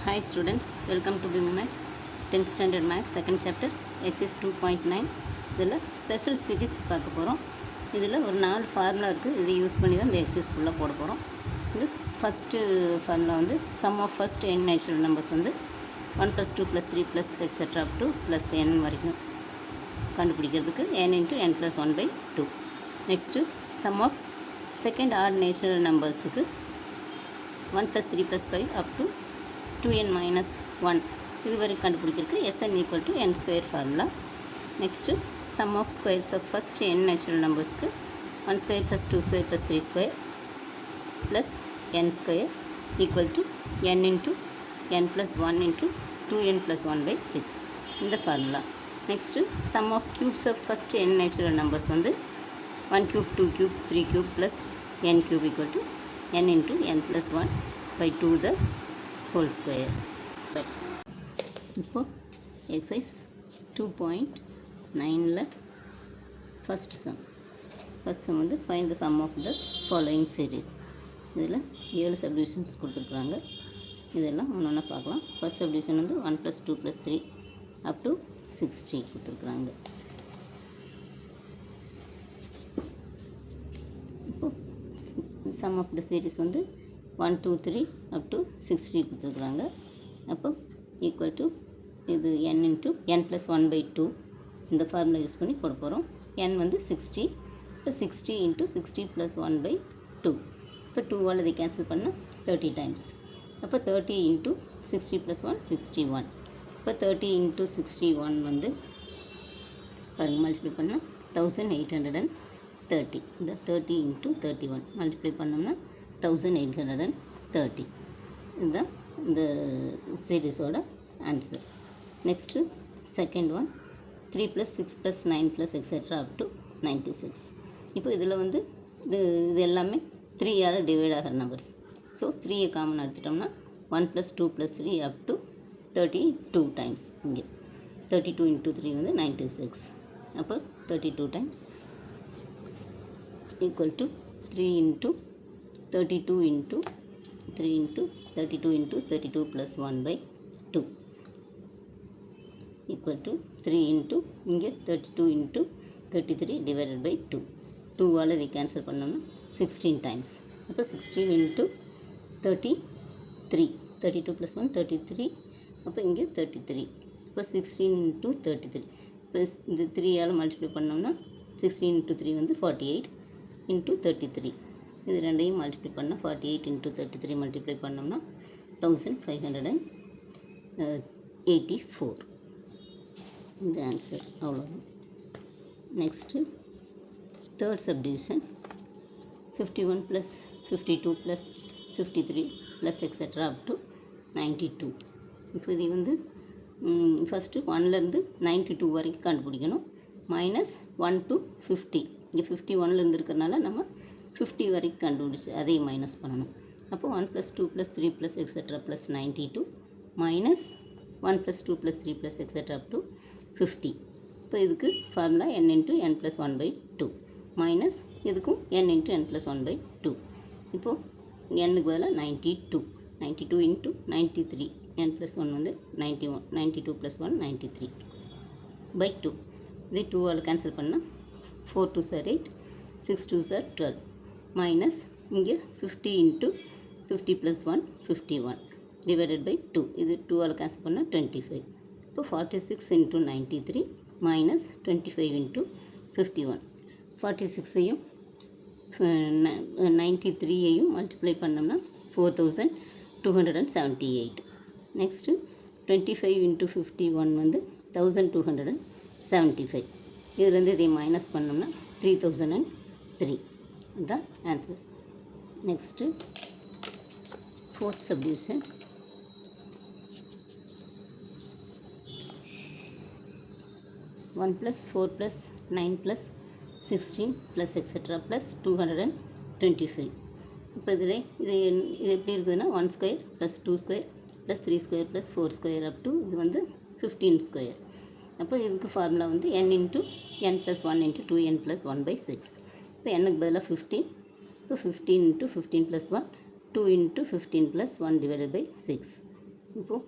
Hi students, welcome to BIMMAX 10th standard max second chapter exercise 2.9. இதில் special series பார்க்க போகிறோம். இதில் ஒரு 4 ஃபார்முலா இருக்குது. இதை யூஸ் பண்ணி தான் இந்த எக்ஸசைஸ் ஃபுல்லாக போட போகிறோம். இது ஃபஸ்ட்டு ஃபார்முலா வந்து sum of first n natural numbers வந்து 1 + 2 + 3 + எக்ஸெட்ரா அப் டு +n வரைக்கும் கண்டுபிடிக்கிறதுக்கு n × n + 1/2. Next sum of second odd natural நம்பர்ஸுக்கு 1 + 3 + 5 அப் டு 2n - 1 இது வரை கண்டுபிடிக்கிறதுக்கு Sn = n² formula. Next sum of squares of first n natural நம்பர்ஸ்க்கு 1² + 2² + 3² plus n² = n × n + 1 × 2n + 1/6 இந்த formula. Next sum of cubes of first n natural numbers வந்து 1³ 2³ 3³ plus n³ = n × n + 1/2 the whole square. இப்போ exercise 2.9ல் first sum வந்து find the sum of the following series. இதில் 7 subdivisions கொடுத்துருக்குறாங்க. இதெல்லாம் ஒன்று ஒன்றா பார்க்கலாம். ஃபஸ்ட் சப்டிவிஷன் வந்து 1 + 2 + 3 அப் டு 60 கொடுத்துருக்குறாங்க. இப்போ சம் ஆஃப் த சீரீஸ் வந்து 1 2 3 அப் டு 60 கொடுத்துருக்குறாங்க. அப்போ ஈக்குவல் டு இது n × n + 1/2 இந்த ஃபார்முலா யூஸ் பண்ணி போட போகிறோம். n வந்து 60. இப்போ 60 × 60 + 1/2. இப்போ 2ஆல் இதை கேன்சல் பண்ணால் 30 டைம்ஸ். அப்போ 30 × 60 + 1 61. இப்போ 30 × 61 வந்து பாருங்கள் மல்டிப்ளை பண்ணால் 1830. இந்த 30 × 31 மல்டிப்ளை பண்ணோம்னா 1830. இதுதான் இந்த சீரீஸோட answer. Next second one 3 + 6 + 9 + etcetera up to 96. இப்போ இதில் வந்து இது எல்லாமே 3ஆல் டிவைட் ஆகிற நம்பர்ஸ். ஸோ 3 காமன் எடுத்துட்டோம்னா 1 + 2 + 3 அப் டு 32 டைம்ஸ். இங்கே 32 × 3 வந்து 96. அப்போ 32 times equal to 3 × 32 × 3 × 32 × 32 + 1/2 equal to 3 × இங்கே 32 × 33 / 2. 2ஆல் இதை கேன்சல் பண்ணோம்னா 16 டைம்ஸ். அப்போ 16 × 33 32 + 1 33. அப்போ இங்கே 33. இப்போ 16 × 33. இப்போ இந்த 3ஆல் மல்டிப்ளை பண்ணோம்னா 16 × 3 வந்து 48 × 33. இது ரெண்டையும் மல்டிப்ளை பண்ணால் 48 × 33 மல்டிப்ளை பண்ணோம்னா 1584. இந்த ஆன்சர் அவ்வளோதான். Next third subdivision 51 + 52 + 53 + etcetera up to 92. இப்போ இது வந்து ஃபஸ்ட்டு 1லேருந்து 92 வரைக்கும் கண்டுபிடிக்கணும். -1 to 50. இங்கே 51லேருந்து இருக்கிறனால நம்ம 50 வரைக்கும் கண்டுபிடிச்சி அதையும் மைனஸ் பண்ணணும். அப்போ 1 + 2 + 3 + எக்ஸெட்ரா + 92 -1 + 2 + 3 + எக்ஸெட்ரா அப் டு 50. இப்போ இதுக்கு ஃபார்முலா n × n + 1/2 மைனஸ் இதுக்கும் n × n + 1/2. இப்போது n-க்கு பதிலாக 92 × 93. n + 1 வந்து 91. 92 + 1 93/2. இதை 2ஆல் கேன்சல் பண்ணால் 4 2s are 8 6 2s are 12 minus இங்கே 50 × 50 + 1 51 /2. இது 2ஆல் கேன்சல் பண்ணால் 25. இப்போ 46 × 93 மைனஸ் 25 × 51. 46ஐயும் 93ஐயும் மல்டிப்ளை பண்ணோம்னா 4278. நெக்ஸ்ட்டு 25 × 51 வந்து 1275. இதுலேருந்து இதை மைனஸ் பண்ணோம்னா 3003. இதுதான் answer. Next fourth subdivision 1 + 4 + 9 + 16 + etcetera + 225. இப்போ இது எப்படி இருக்குதுன்னா 1² + 2² + 3² + 4² அப் டு இது வந்து 15². அப்போ இதுக்கு ஃபார்முலா வந்து n × n + 1 × 2n + 1/6. இப்போ n-க்கு பதிலாக 15. இப்போ 15 × 15 + 1 2 × 15 + 1 /6. இப்போது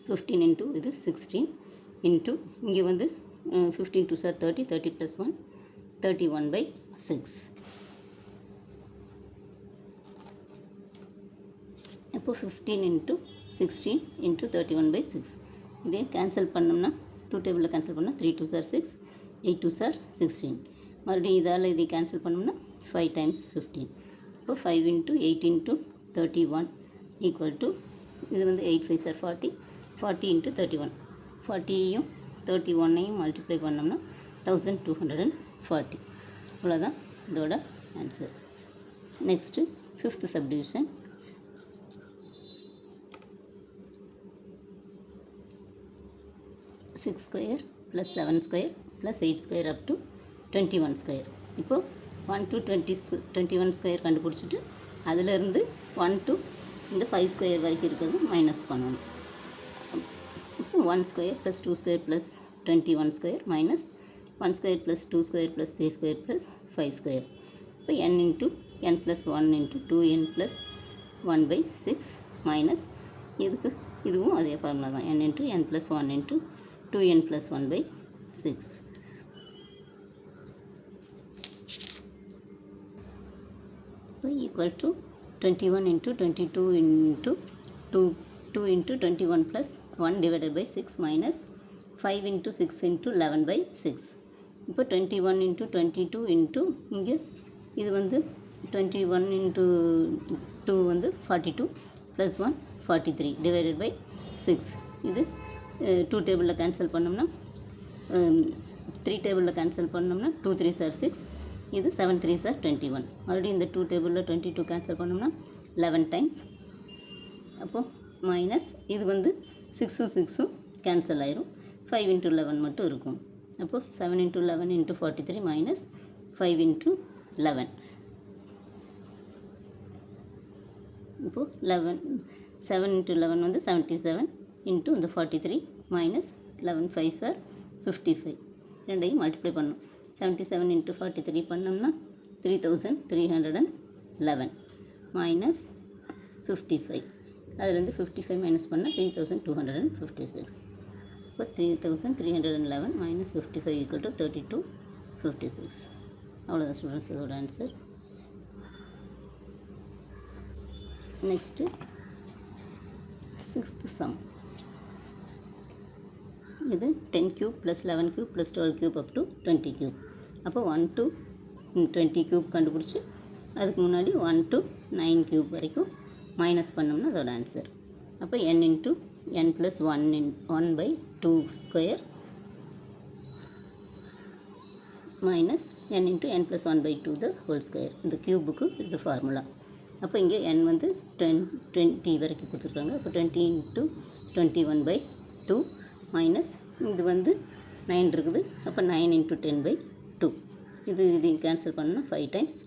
15 இன்ட்டு இது 16 இன்ட்டு இங்கே வந்து 15 2 சார் 30, 30 + 1 31/6. அப்போ 15 இன்ட்டு 16 இன்ட்டு 31/6. இதே கேன்சல் பண்ணோம்னா 2 டேபிளில் கேன்சல் பண்ணால் 3 2 சார் 6, 8 2 சார் 16. மறுபடியும் இதால் இதை கேன்சல் பண்ணோம்னா 5 டைம்ஸ் 15. இப்போ 5 இன்ட்டு 8 இன்ட்டு 31 ஈக்குவல் டு இது வந்து 8 5 சார் 40, 40 இன்ட்டு 31. 40யும் 31ஐயும் மல்டிப்ளை பண்ணோம்னா 1240. அவ்வளோதான் இதோட answer. Next 5th subdivision. 6 square plus 7 square plus 8 square up to 21 square. இப்போது 1 to 21 ஸ்கொயர் கண்டுபிடிச்சிட்டு அதிலேருந்து 1 to இந்த 5 ஸ்கொயர் வரைக்கும் இருக்கிறது மைனஸ் பண்ணணும். இப்போ 1 square plus 2 square plus 21 square minus 1 square plus 2 square plus 3 square plus 5 square. இப்போ n into n plus 1 into 2n plus 1/6 minus இதுவும் அதே ஃபார்முலா தான். n into n plus 1 into 2n + 1/6. So equal to 21 into 22 into 2 into 21 plus 1 divided by 6 minus 5 into 6 into 11/6. இப்போ 21 into 22 into இங்கே இது வந்து 21 into 2 வந்து 42 plus 1 43 divided by 6. இது 2 டேபிளில் கேன்சல் பண்ணோம்னா 3 டேபிளில் கேன்சல் பண்ணோம்னா 2 3s are 6, இது 7 3s are 21. மறுபடியும் இந்த 2 டேபிளில் 22 கேன்சல் பண்ணோம்னா 11 டைம்ஸ். அப்போது மைனஸ் இது வந்து 6ம் 6ம் கேன்சல் ஆயிரும். 5 into 11 மட்டும் இருக்கும். அப்போது 7 into 11 into 43 மைனஸ் 5 into 11. இப்போது 7 into 11 வந்து 77 இன்ட்டு இந்த 43 மைனஸ் 11 5s are 55. ரெண்டையும் மல்டிப்ளை பண்ணணும். 77 இன்ட்டு 43 பண்ணோம்னா 3311 மைனஸ் 55. அதுலேருந்து 55 மைனஸ் பண்ணால் 3256. இப்போ 3311 மைனஸ் 55 ஈக்குவல் டு 3256. அவ்வளோதான் ஸ்டூடெண்ட்ஸ் இதோட ஆன்சர். Next 6th some. இது 10 cube plus 11 cube plus 12 cube up to 20 cube. அப்போ 1 to 20 cube கண்டுபிடிச்சி அதுக்கு முன்னாடி 1 to 9 cube வரைக்கும் மைனஸ் பண்ணோம்னா அதோட ஆன்சர். அப்போ n into n plus 1/2 square minus n into n plus 1/2 the whole square. இந்த க்யூபுக்கு இது ஃபார்முலா. அப்போ இங்கே n வந்து 20 வரைக்கும் கொடுத்துருக்காங்க. அப்போ 20 இன்ட்டு 21/2 மைனஸ் இது வந்து 9 இருக்குது. அப்போ 9 இன்ட்டு 10/2. இது கேன்சல் பண்ணால் 5 டைம்ஸ்.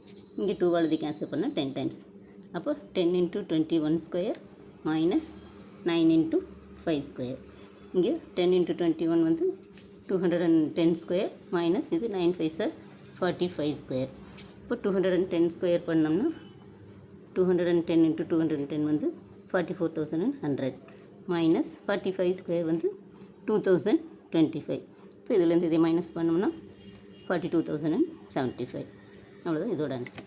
இங்கே 2 இது கேன்சல் பண்ணால் 10 டைம்ஸ். அப்போ 10 into 21 square minus 9 into 5 square. இங்கே 10 இன்ட்டு 21 வந்து 210 ஸ்கொயர் மைனஸ் இது 9 5s are 45 ஸ்கொயர். இப்போ 210 ஸ்கொயர் பண்ணோம்னா 210 இன்ட்டு 210 வந்து 44,100 மைனஸ் 45 ஸ்கொயர் வந்து 2025. இப்போ இதுலேருந்து இதை மைனஸ் பண்ணோம்னா 42,075. அவ்வளோதான் இதோட answer.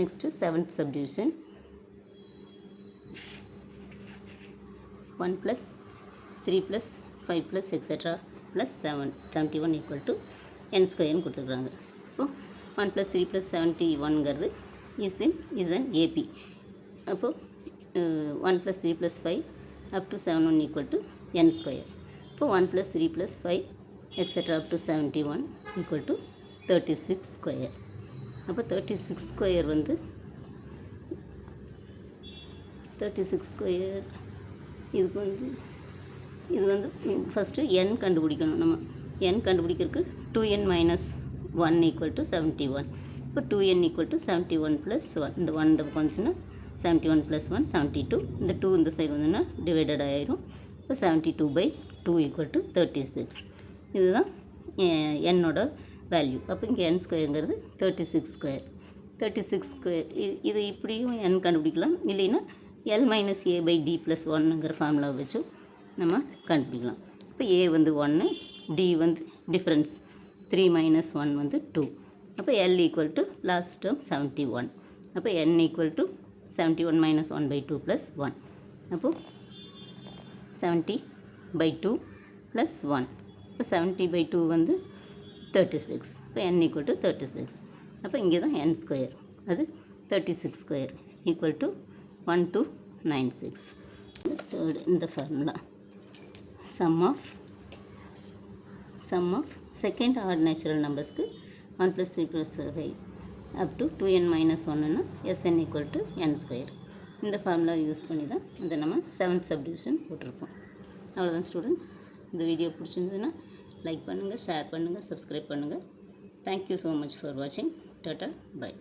Next 7th subdivision. 1 + 3 + 5 + etcetera plus 71 equal to n ஸ்கொயர்னு கொடுத்துருக்குறாங்க. இப்போது 1 + 3 + 71ங்கிறது இஸ் an AP. அப்போது 1 + 3 + 5 up to 71 equal to n square. இப்போது 1 + 3 + 5 etcetera up to 71 equal to 36 square. அப்போ 36 ஸ்கொயர் வந்து 36 ஸ்கொயர் இதுக்கு வந்து இது வந்து ஃபஸ்ட்டு n கண்டுபிடிக்கணும். நம்ம n கண்டுபிடிக்கிறதுக்கு 2n - 1 ஈக்குவல் டு 71. இப்போ 2n ஈக்குவல் டு 71 + 1. இந்த 1 இந்த பக்கம் வந்துச்சுன்னா 71 + 1 72. இந்த 2 இந்த சைடு வந்துன்னா டிவைடட் ஆயிரும். இப்போ 72/2 ஈக்குவல் டு 36. இதுதான் என்னோட வேல்யூ. அப்போ இங்கே n ஸ்கொயருங்கிறது 36 ஸ்கொயர். 36 ஸ்கொயர் இது இப்படியும் n கண்டுபிடிக்கலாம். இல்லைன்னா L minus A by D plus ஒன்னுங்கிற ஃபார்முலா வச்சும் நம்ம கண்டுபிடிக்கலாம். இப்போ ஏ வந்து 1, டி வந்து டிஃப்ரென்ஸ் 3 மைனஸ் 1 வந்து 2. அப்போ L equal to last term 71. அப்போ n equal to 71 minus 1 by 2 plus 1. அப்போது 70/2 ப்ளஸ் 1. இப்போ 70/2 வந்து 36. இப்போ n ஈக்குவல் டு 36. அப்போ இங்கே தான் n ஸ்கொயர், அது 36 ஸ்கொயர் ஈக்குவல் டு 1296. தேர்டு இந்த formula sum of second odd natural numbers-க்கு 1 plus 3 plus 5 up to 2n minus 1ன்னா Sn equal to n square. இந்த ஃபார்முலா யூஸ் பண்ணி தான் அதை நம்ம 7th சப்டிவிஷன் போட்டிருப்போம். அவ்வளோதான் ஸ்டூடெண்ட்ஸ். இந்த வீடியோ பிடிச்சிருந்ததுன்னா லைக் பண்ணுங்கள், ஷேர் பண்ணுங்கள், சப்ஸ்கிரைப் பண்ணுங்கள். தேங்க்யூ ஸோ மச் ஃபார் வாட்சிங். Tata, by.